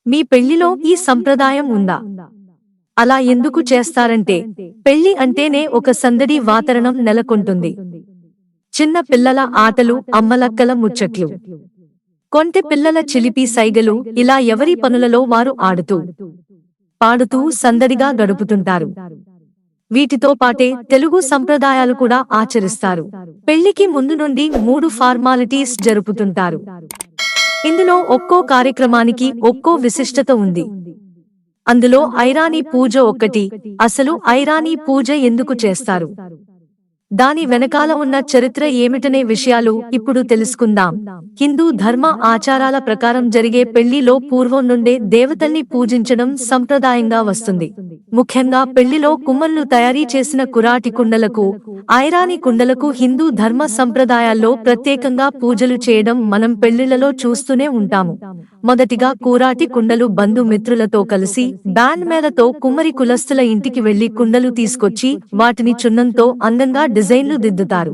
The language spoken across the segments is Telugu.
మీ పెళ్లిలో ఈ సంప్రదాయం ఉందా? అలా ఎందుకు చేస్తారంటే, పెళ్లి అంటేనే ఒక సందడి వాతావరణం నెలకొంటుంది. చిన్న పిల్లల ఆటలు, అమ్మలక్కల ముచ్చట్లు, కొంటె పిల్లల చిలిపి సైగలు, ఇలా ఎవరి పనులలో వారు ఆడుతూ, పాడుతూ సందడిగా గడుపుతుంటారు. వీటితో పాటే తెలుగు సంప్రదాయాలు కూడా ఆచరిస్తారు. పెళ్లికి ముందు నుండి 3 ఫార్మాలిటీస్ జరుపుతుంటారు. ఇందులో ఒక్కో కార్యక్రమానికి ఒక్కో విశిష్టత ఉంది. అందులో ఐరానీ పూజ ఒక్కటి. అసలు ఐరానీ పూజ ఎందుకు చేస్తారు, దాని వెనకాల ఉన్న చరిత్ర ఏమిటనే విషయాలు ఇప్పుడు తెలుసుకుందాం. హిందూ ధర్మ ఆచారాల ప్రకారం జరిగే పెళ్లిలో పూర్వం నుండే దేవతల్ని పూజించడం సంప్రదాయంగా వస్తుంది. ముఖ్యంగా పెళ్లిలో కుమ్మర్లు తయారీ చేసిన కురాటి కుండలకు, ఐరానీ కుండలకు హిందూ ధర్మ సంప్రదాయాల్లో ప్రత్యేకంగా పూజలు చేయడం మనం పెళ్లిళ్లలో చూస్తూనే ఉంటాము. మొదటిగా కూరాటి కుండలు బంధుమిత్రులతో కలిసి బ్యాండ్ మేళతో కుమ్మరి కులస్తుల ఇంటికి వెళ్లి కుండలు తీసుకొచ్చి వాటిని చున్నంతో అందంగా డిజైన్లు దిద్దుతారు.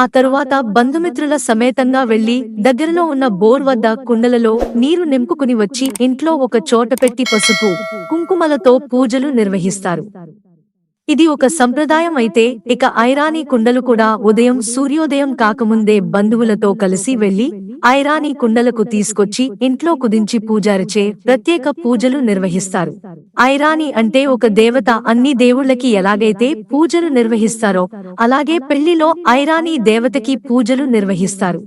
ఆ తరువాత బంధుమిత్రుల సమేతంగా వెళ్లి దగ్గరలో ఉన్న బోర్ వద్ద కుండలలో నీరు నింపుకుని వచ్చి ఇంట్లో ఒక చోట పెట్టి పసుపు, కుంకుమలతో పూజలు నిర్వహిస్తారు. ఇది ఒక సంప్రదాయం అయితే, ఇక ఐరానీ కుండలు కూడా ఉదయం సూర్యోదయం కాకముందే బంధువులతో కలిసి వెళ్లి ఐరానీ కుండలకు తీసుకొచ్చి ఇంట్లో కుదించి పూజారిచే ప్రత్యేక పూజలు నిర్వహిస్తారు. ఐరానీ అంటే ఒక దేవత. అన్ని దేవుళ్ళకి ఎలాగైతే పూజలు నిర్వహిస్తారో అలాగే పెళ్లిలో ఐరానీ దేవతకి పూజలు నిర్వహిస్తారు.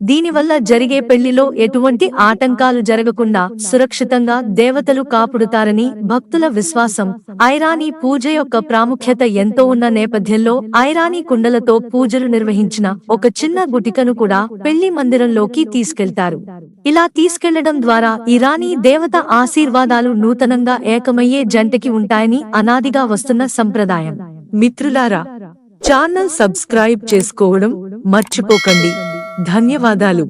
దీనివల్ల జరిగే పెళ్లిలో ఎటువంటి ఆటంకాలు జరగకుండా సురక్షితంగా దేవతలు కాపుడుతారని భక్తుల విశ్వాసం. ఐరానీ పూజ యొక్క ప్రాముఖ్యత ఎంతో ఉన్న నేపథ్యంలో ఐరానీ కుండలతో పూజలు నిర్వహించిన ఒక చిన్న గుటికను కూడా పెళ్లి మందిరంలోకి తీసుకెళ్తారు. ఇలా తీసుకెళ్లడం ద్వారా ఇరానీ దేవత ఆశీర్వాదాలు నూతనంగా ఏకమయ్యే జంటకి ఉంటాయని అనాదిగా వస్తున్న సంప్రదాయం. మిత్రులారా, ఛానల్ సబ్స్క్రైబ్ చేసుకోవడం మర్చిపోకండి. ధన్యవాదాలు.